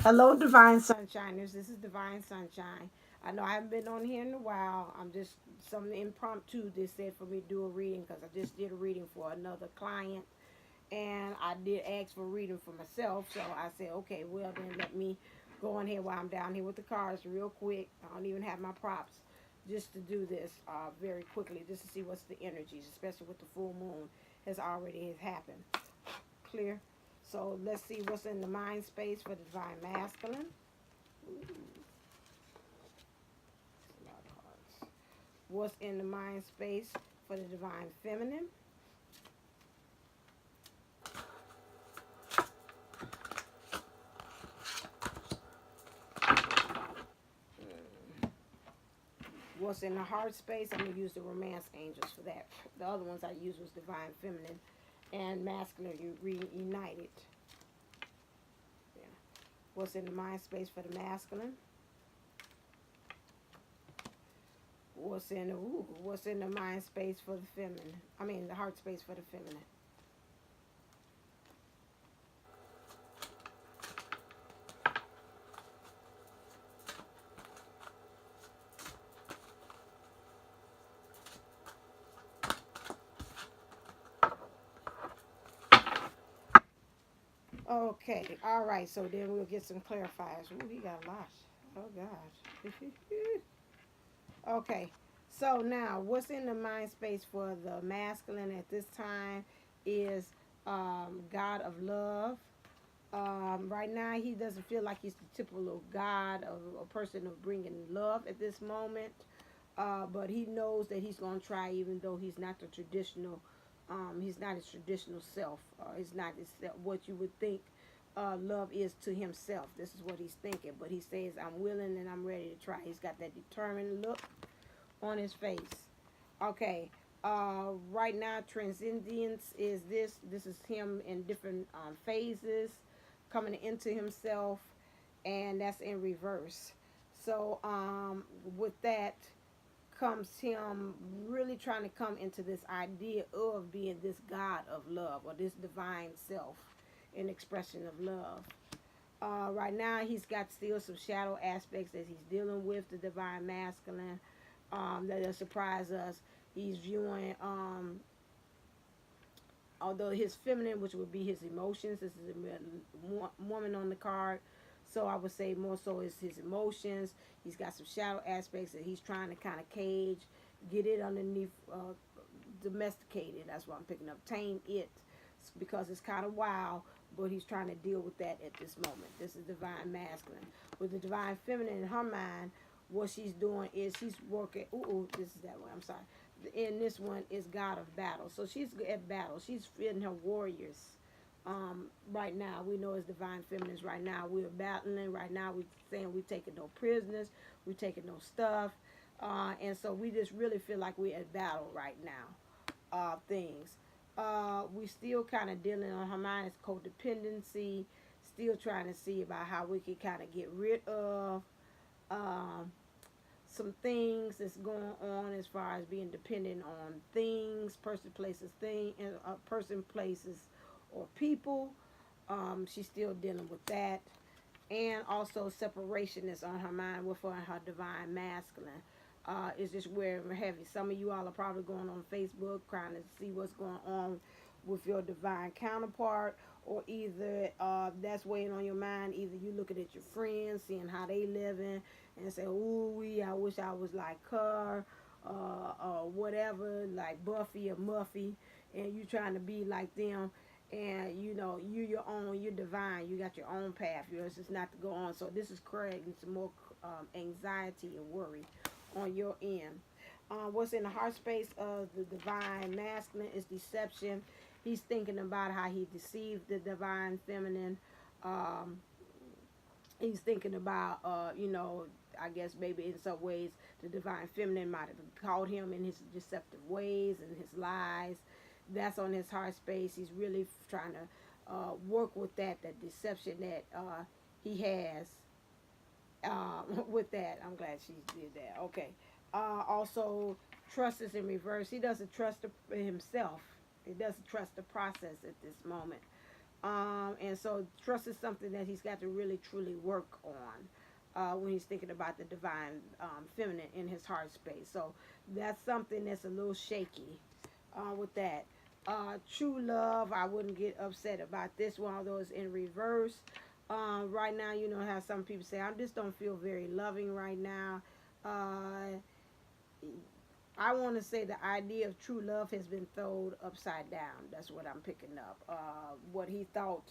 Hello, Divine Sunshiners. This is Divine Sunshine. I know I haven't been on here in a while. I'm just something impromptu. They said for me to do a reading because I just did a reading for another client, and I did ask for a reading for myself. So I said, okay, well then let me go on here while I'm down here with the cards real quick. I don't even have my props, just to do this very quickly, just to see what's the energies, especially with the full moon has happened. Clear. So let's see what's in the mind space for the Divine Masculine. Ooh, a lot of cards. What's in the mind space for the Divine Feminine? What's in the heart space? I'm going to use the Romance Angels for that. The other ones I used was Divine Feminine and Masculine Reunited. Yeah. What's in the mind space for the Masculine? What's in the mind space for the feminine? I mean the heart space for the feminine. Okay, all right. So then we'll get some clarifiers. Ooh, he got a lot. Oh gosh. Okay, so now what's in the mind space for the masculine at this time is God of love. Right now, he doesn't feel like he's the typical God of a person of bringing love at this moment. But he knows that he's going to try, even though he's not the traditional. He's not his traditional self. He's not his, what you would think love is to himself. This is what he's thinking. But he says, "I'm willing and I'm ready to try." He's got that determined look on his face. Okay. Right now, transcendence is this. This is him in different phases, coming into himself, and that's in reverse. So with that comes him really trying to come into this idea of being this God of love or this divine self, an expression of love. Right now, he's got still some shadow aspects that he's dealing with, the divine masculine, that'll surprise us. He's viewing, although his feminine, which would be his emotions, this is a woman on the card. So I would say more so is his emotions. He's got some shadow aspects that he's trying to kind of cage, get it underneath, domesticate it. That's what I'm picking up. Tame it because it's kind of wild, but he's trying to deal with that at this moment. This is divine masculine. With the divine feminine in her mind, what she's doing is she's working. Ooh, this is that one. I'm sorry. In this one is God of battle. So she's at battle. She's feeding her warriors. Right now, we know as divine feminines. Right now, we're battling. Right now, we're saying we're taking no prisoners. We're taking no stuff. And so we just really feel like we're at battle right now. Things. We still kind of dealing on her mind is codependency. Still trying to see about how we can kind of get rid of um, some things that's going on as far as being dependent on things, person, places, or people. She's still dealing with that, and also separation is on her mind with her divine masculine. It's just wearing heavy. Some of you all are probably going on Facebook trying to see what's going on with your divine counterpart, or either that's weighing on your mind. Either you looking at your friends, seeing how they living, and say, "Ooh, I wish I was like her," or whatever, like Buffy or Muffy, and you trying to be like them. And you know you're divine. You got your own path. Yours is not to go on. So this is creating some more anxiety and worry on your end. What's in the heart space of the divine masculine is deception. He's thinking about how he deceived the divine feminine. Um, he's thinking about, I guess maybe in some ways the divine feminine might have caught him in his deceptive ways and his lies. That's on his heart space. He's really trying to work with that deception that he has. With that, I'm glad she did that. Okay. Also, trust is in reverse. He doesn't trust himself. He doesn't trust the process at this moment. And so trust is something that he's got to really truly work on when he's thinking about the divine feminine in his heart space. So that's something that's a little shaky with that. True love, I wouldn't get upset about this one, although it's in reverse. Right now, you know how some people say, I just don't feel very loving right now. I want to say the idea of true love has been thrown upside down. That's what I'm picking up. What he thought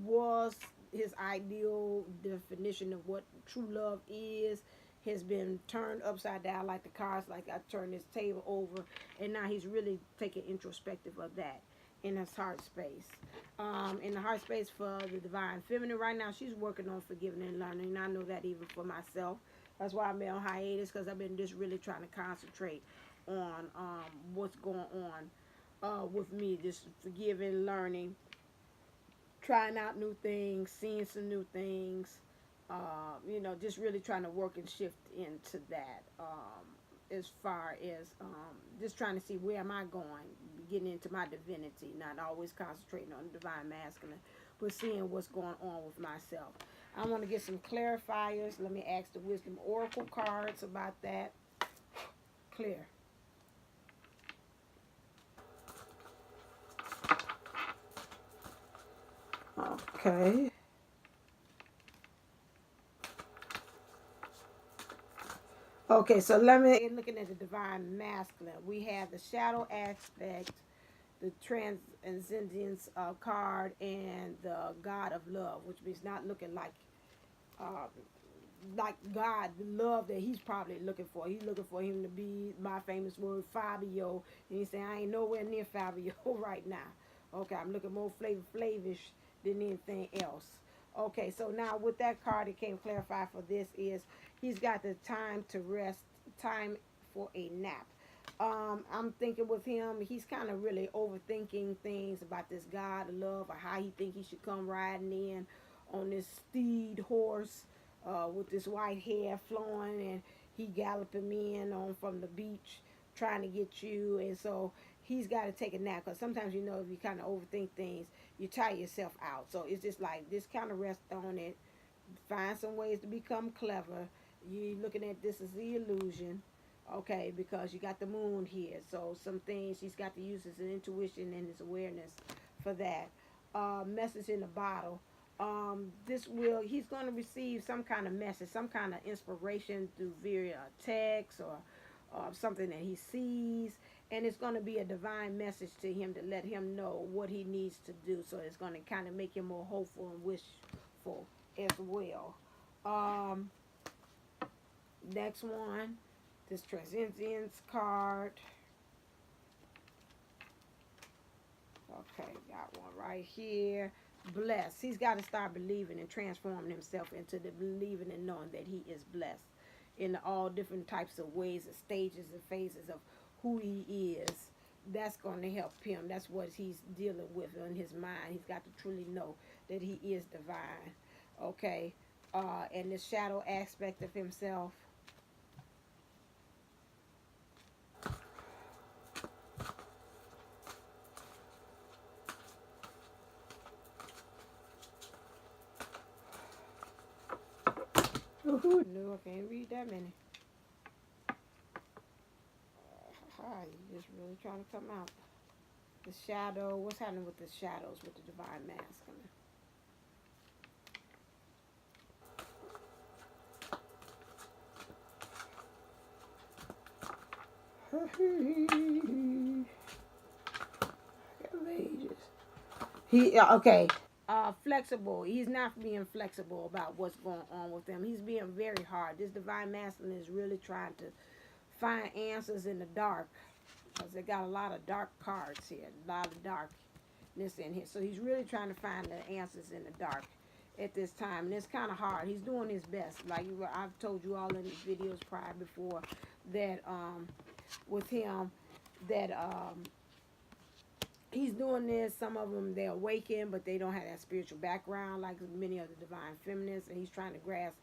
was his ideal definition of what true love is has been turned upside down like the cards, like I turned this table over, and now he's really taking introspective of that in his heart space. In the heart space for the divine feminine right now, she's working on forgiving and learning. And I know that even for myself. That's why I've been on hiatus, because I've been just really trying to concentrate on what's going on with me, just forgiving, learning, trying out new things, seeing some new things, you know, just really trying to work and shift into that as far as just trying to see where am I going, getting into my divinity, not always concentrating on the divine masculine, but seeing what's going on with myself. I want to get some clarifiers. Let me ask the Wisdom Oracle cards about that. Clear. Okay. Okay, so let me, looking at the divine masculine, we have the shadow aspect, the transcendence card, and the God of love, which means not looking like God, the love that he's probably looking for. He's looking for him to be, my famous word, Fabio. And he's saying, I ain't nowhere near Fabio right now. Okay, I'm looking more flavish than anything else. Okay, so now with that card, it came clarified for this is he's got the time to rest, time for a nap. I'm thinking with him, he's kind of really overthinking things about this God of love, or how he think he should come riding in on this steed horse with this white hair flowing, and he galloping in on from the beach trying to get you. And so he's got to take a nap, because sometimes, you know, if you kind of overthink things, you tire yourself out. So it's just like, just kind of rest on it, find some ways to become clever. You looking at this as the illusion, okay, because you got the moon here. So some things he's got to use his intuition and his awareness for that. Message in the bottle. He's going to receive some kind of message, some kind of inspiration through via text or something that he sees, and it's going to be a divine message to him to let him know what he needs to do. So it's going to kind of make him more hopeful and wishful as well. Next one, this transcendence card. Okay, got one right here. Blessed. He's got to start believing and transforming himself into the believing and knowing that he is blessed in all different types of ways and stages and phases of who he is. That's going to help him. That's what he's dealing with in his mind. He's got to truly know that he is divine. Okay. And the shadow aspect of himself. No, I can't read that many. You're just really trying to come out. The shadow, what's happening with the shadows with the divine masculine? Okay. Flexible. He's not being flexible about what's going on with them. He's being very hard. This divine masculine is really trying to find answers in the dark, because they got a lot of dark cards here, a lot of darkness in here. So he's really trying to find the answers in the dark at this time, and it's kind of hard. He's doing his best. Like I've told you all in the videos prior before that with him that he's doing this. Some of them, they're awakened, but they don't have that spiritual background like many of the divine feminists, and he's trying to grasp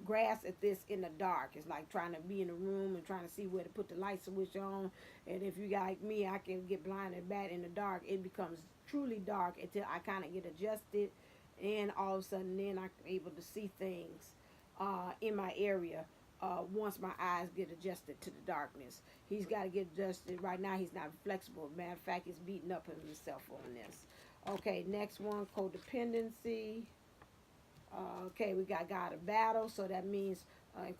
grasp at this in the dark. It's like trying to be in a room and trying to see where to put the light switch on. And if you like me, I can get blinded bad in the dark. It becomes truly dark until I kind of get adjusted, and all of a sudden then I'm able to see things in my area once my eyes get adjusted to the darkness. He's got to get adjusted. Right now he's not flexible. Matter of fact, he's beating up himself on this. Okay, next one, codependency. Okay, we got God of battle, so that means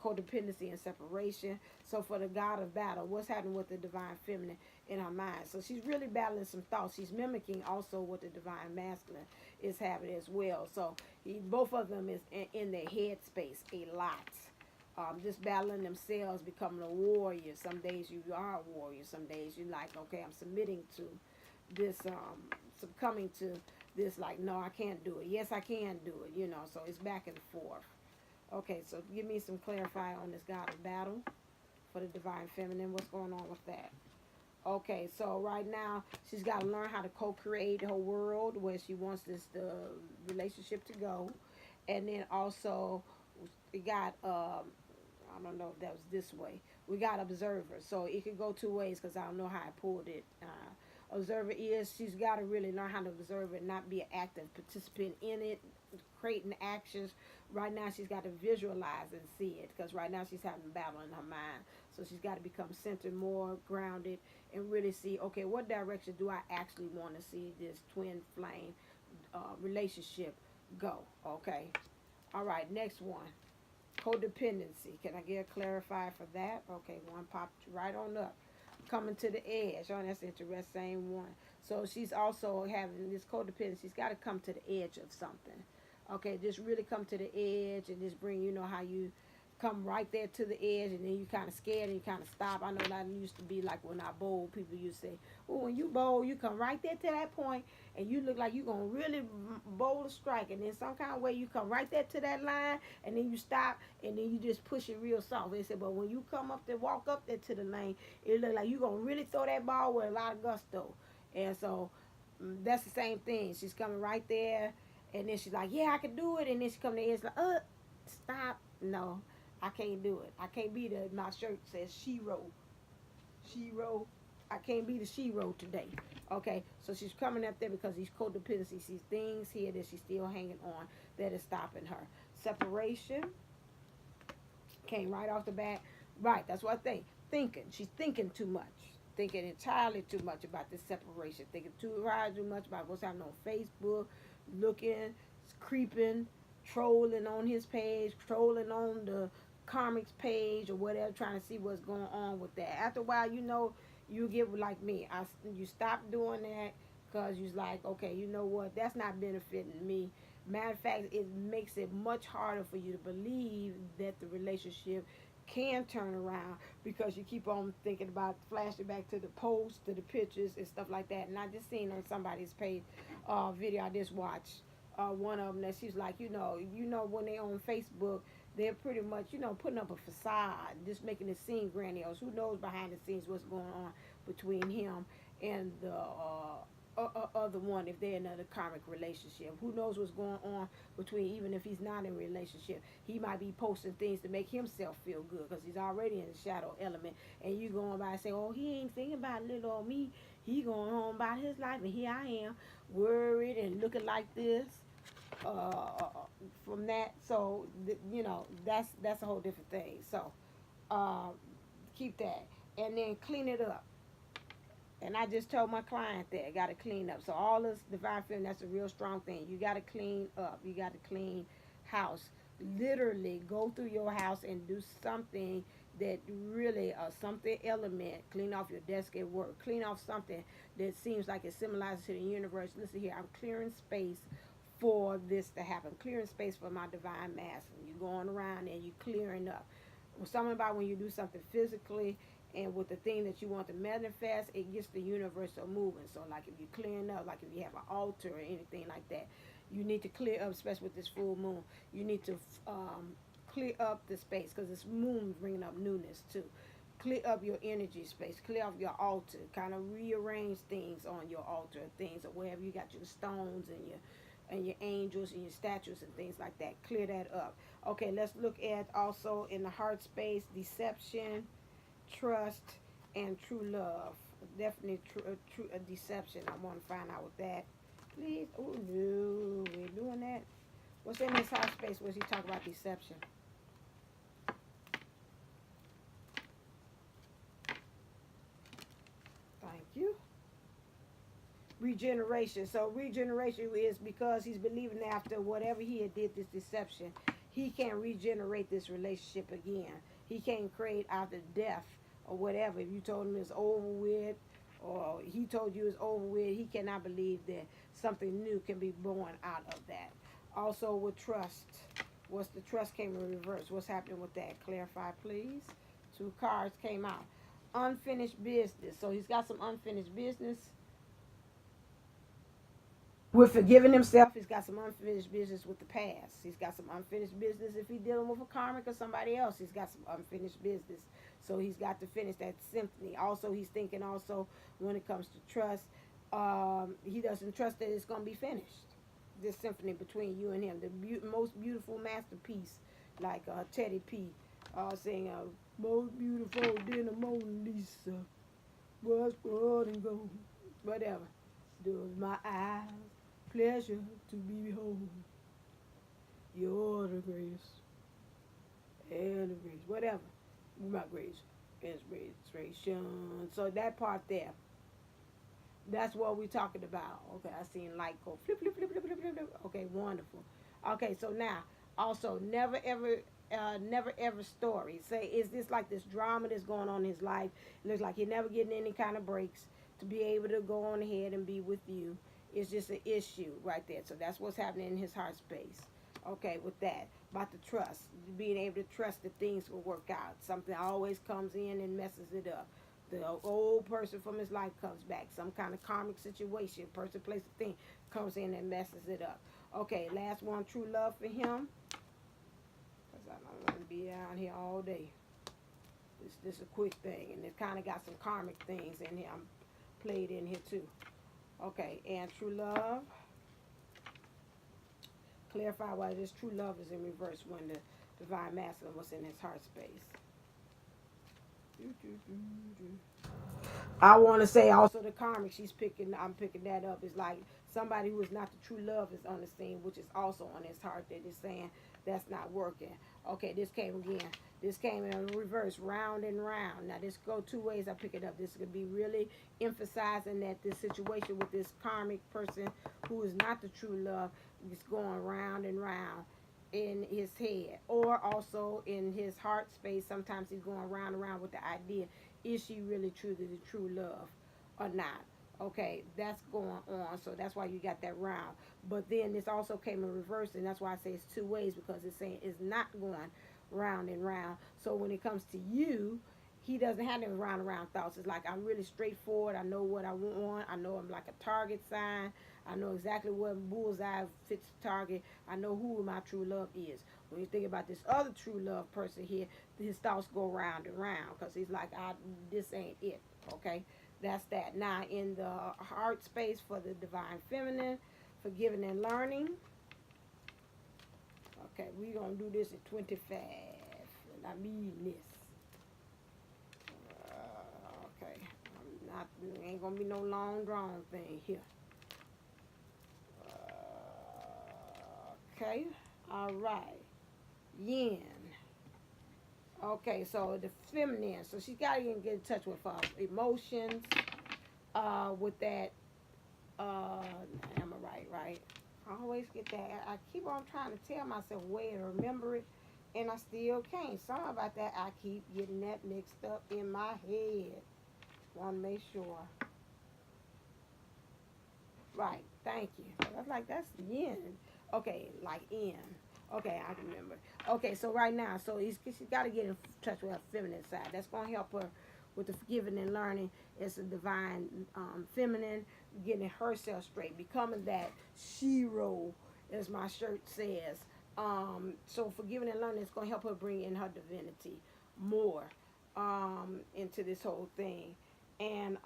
codependency and separation. So for the God of battle, what's happening with the divine feminine in her mind? So she's really battling some thoughts. She's mimicking also what the divine masculine is having as well. So both of them is in their head space a lot. Just battling themselves, becoming a warrior. Some days you are a warrior. Some days you're like, okay, I'm submitting to this, succumbing to this, like, no, I can't do it. Yes, I can do it, you know. So it's back and forth. Okay, so give me some clarify on this God of battle for the divine feminine. What's going on with that? Okay, so right now she's got to learn how to co-create her world where she wants the relationship to go. And then also we got I don't know if that was this way. We got observer, so it could go two ways because I don't know how I pulled it. Observer is, she's got to really learn how to observe it, not be an active participant in it, creating actions. Right now she's got to visualize and see it, because right now she's having a battle in her mind. So she's got to become centered, more grounded, and really see, okay, what direction do I actually want to see this twin flame relationship go? Okay. All right, next one. Codependency. Can I get a clarifier for that? Okay, one popped right on up. Coming to the edge. Oh, that's interesting. Same one. So she's also having this codependency. She's got to come to the edge of something. Okay, just really come to the edge and just bring, you know, how you come right there to the edge and then you kind of scared and you kind of stop. I know that used to be like when I bowl, people used to say, oh, when you bowl, you come right there to that point and you look like you're going to really bowl a strike. And then some kind of way you come right there to that line and then you stop and then you just push it real soft. They said, but when you come up there, walk up there to the lane, it look like you're going to really throw that ball with a lot of gusto. And so that's the same thing. She's coming right there and then she's like, yeah, I can do it. And then she come to the edge like, stop. No. I can't do it. I can't be the, my shirt says Shiro. Shiro. I can't be the Shiro today. Okay, so she's coming up there because these codependency, these things here that she's still hanging on that is stopping her. Separation came right off the bat. Right, that's what I think. Thinking. She's thinking too much. Thinking entirely too much about this separation. Thinking too hard, too much about what's happening on Facebook. Looking, creeping, trolling on his page, trolling on the Karmics page or whatever, trying to see what's going on with that. After a while, you know, you get like me. You stop doing that because you're like, okay, you know what? That's not benefiting me. Matter of fact, it makes it much harder for you to believe that the relationship can turn around because you keep on thinking about flashing back to the posts, to the pictures and stuff like that. And I just seen on somebody's page video I just watched. One of them that she's like, you know, when they on Facebook, they're pretty much, you know, putting up a facade, just making it seem grandiose. Who knows behind the scenes what's going on between him and the other one, if they're in a karmic relationship. Who knows what's going on between, even if he's not in a relationship. He might be posting things to make himself feel good because he's already in the shadow element. And you going by and say, oh, he ain't thinking about little old me. He going on about his life. And here I am, worried and looking like this. From that, so you know, that's a whole different thing. So keep that and then clean it up. And I just told my client that I got to clean up. So all this divine feminine, that's a real strong thing. You got to clean up. You got to clean house. Literally go through your house and do something that really something element. Clean off your desk at work. Clean off something that seems like it symbolizes to the universe. Listen here, I'm clearing space for this to happen. Clearing space for my divine masculine. You're going around and you're clearing up. Something about when you do something physically and with the thing that you want to manifest, it gets the universe moving. So like if you're clearing up, like if you have an altar or anything like that, you need to clear up, especially with this full moon. You need to clear up the space because this moon bringing up newness too. Clear up your energy space. Clear off your altar. Kind of rearrange things on your altar, things or wherever you got your stones and your and your angels and your statues and things like that. Clear that up. Okay, let's look at also in the heart space, deception, trust, and true love. Definitely true deception. I want to find out what that. Please. Oh no, we're doing that. What's in this heart space? What's he talking about deception? Thank you. Regeneration. So regeneration is because he's believing after whatever he had did this deception, he can't regenerate this relationship again. He can't create after death or whatever. If you told him it's over with, or he told you it's over with, he cannot believe that something new can be born out of that. Also with trust. What's the trust came in reverse? What's happening with that? Clarify, please. 2 cards came out. Unfinished business. So he's got some unfinished business. With forgiving himself, he's got some unfinished business with the past. He's got some unfinished business if he's dealing with a karmic or somebody else. He's got some unfinished business. So he's got to finish that symphony. Also, he's thinking also when it comes to trust, he doesn't trust that it's going to be finished. This symphony between you and him. The most beautiful masterpiece, like Teddy P saying, most beautiful than the Mona Lisa was blood and gold. Whatever. Does my eyes pleasure to behold. You're the greatest and the greatest, whatever. My greatest inspiration. So that part there, that's what we're talking about. Okay, I seen light go flip, flip, flip, flip, flip, flip, flip. Okay, wonderful. Okay, so now, also, never ever story. Say, is this like this drama that's going on in his life? It looks like he's never getting any kind of breaks to be able to go on ahead and be with you. It's just an issue right there. So that's what's happening in his heart space. Okay, with that. About the trust. Being able to trust that things will work out. Something always comes in and messes it up. The old person from his life comes back. Some kind of karmic situation, person, place, or thing comes in and messes it up. Okay, last one, true love for him. Because I don't want to be down here all day. This is a quick thing. And it kind of got some karmic things in here. I'm played in here too. Okay, and true love. Clarify why this true love is in reverse when the Divine Masculine was in his heart space. I want to say also the karmic I'm picking that up, is like somebody who is not the true love is on the scene, which is also on his heart that is saying that's not working. Okay, this came again. This came in reverse, round and round. Now this go 2 ways. I pick it up. This could be really emphasizing that this situation with this karmic person who is not the true love is going round and round in his head, or also in his heart space. Sometimes he's going round and round with the idea, is she really truly the true love or not? Okay, that's going on. So that's why you got that round. But then this also came in reverse, and that's why I say it's 2 ways, because it's saying it's not going round and round. So when it comes to you, he doesn't have them round and round thoughts. It's like, I'm really straightforward. I know what I want. I know I'm like a target sign. I know exactly what bullseye fits the target. I know who my true love is. When you think about this other true love person here, his thoughts go round and round, because he's like, this ain't it. Okay, that's that. Now in the heart space for the Divine Feminine, forgiving and learning. Okay, we're going to do this at 25. And I mean this. Okay, ain't going to be no long drawn thing here. Okay, all right. Yin. Okay, so the feminine. So she's got to get in touch with emotions. With that, am I right? I always get that. I keep on trying to tell myself where to remember it, and I still can't. Something about that, I keep getting that mixed up in my head. Want to make sure. Right, thank you. That's yin. Okay, like in. Okay, I can remember. Okay, so right now, so she's got to get in touch with her feminine side. That's going to help her with the forgiving and learning. It's a divine feminine, getting herself straight, becoming that shero, as my shirt says. So forgiving and learning is going to help her bring in her divinity more into this whole thing. And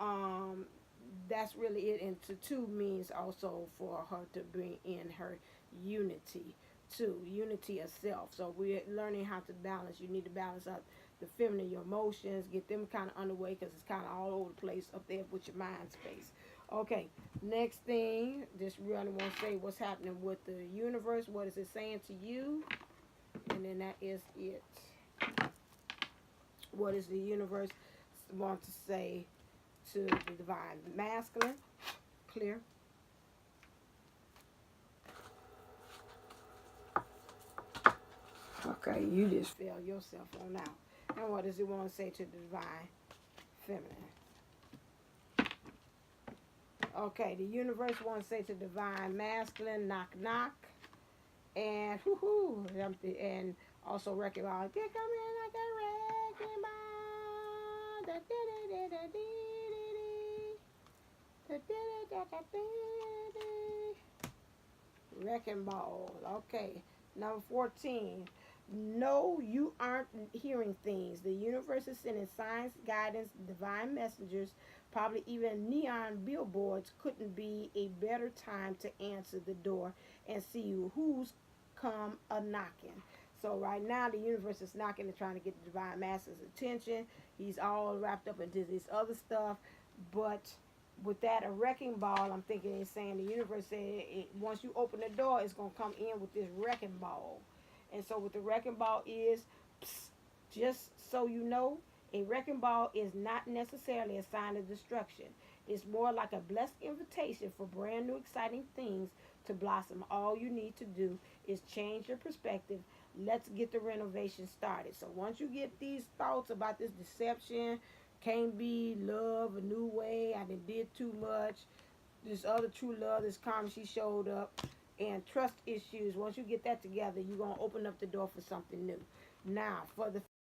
that's really it. And to two means also for her to bring in her unity too, unity of self. So we're learning how to balance. You need to balance up the feminine, your emotions, get them kind of underway, because it's kind of all over the place up there with your mind space. Okay, next thing, just really want to say what's happening with the universe. What is it saying to you? And then that is it. What is the universe want to say to the divine masculine? Clear. Okay, you just feel yourself on out. And what does it want to say to the divine feminine? Okay, the universe wants to say to divine masculine, knock knock, and whoo-hoo, and also recognize, here come in like a wrecking ball, wrecking ball. Okay, number 14. No, you aren't hearing things. The universe is sending signs, guidance, divine messengers, probably even neon billboards. Couldn't be a better time to answer the door and see who's come a knocking. So right now the universe is knocking and trying to get the divine master's attention. He's all wrapped up into this other stuff, but with that a wrecking ball, I'm thinking it's saying the universe said once you open the door, it's gonna come in with this wrecking ball. And so what the wrecking ball is, just so you know, a wrecking ball is not necessarily a sign of destruction. It's more like a blessed invitation for brand new exciting things to blossom. All you need to do is change your perspective. Let's get the renovation started. So once you get these thoughts about this deception, can't be love a new way, I did too much, this other true love, this karma, she showed up, and trust issues, once you get that together, you're going to open up the door for something new. Now, for the